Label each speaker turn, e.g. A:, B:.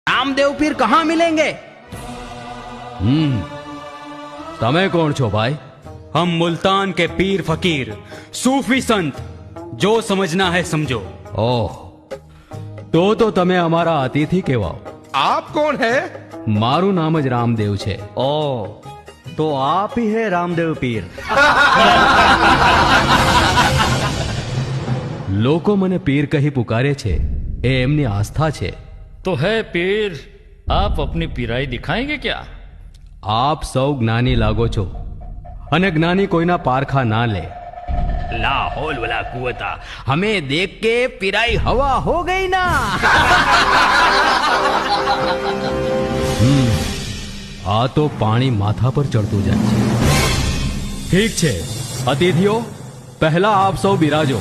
A: रामदेव पीर कहाँ मिलेंगे?
B: તમે કોણ છો ભાઈ?
C: हम मुल्तान के पीर फकीर सूफी संत, जो समझना है समझो।
B: ઓહ, તો તમે અમારા અતિથિ કહેવાઓ।
D: आप कौन है?
B: મારું નામ જ રામદેવ છે।
C: ओ तो आप ही है रामदेव पीर।
B: લોકો મને પીર કહી પુકારે છે, એ એમની આસ્થા છે।
E: तो है पीर, आप अपनी पीराई दिखाएंगे क्या?
B: આપ સૌ જ્ઞાની લાગો છો, અને જ્ઞાની કોઈના પારખા ના લે।
A: ला हौल वला कुवता, हमें देख के पिराई हवा हो गई ना।
B: આ તો પાણી માથા પર ચડતું જાય છે। ઠીક છે અતિથિઓ, પહેલા આપ સૌ બિરાજો।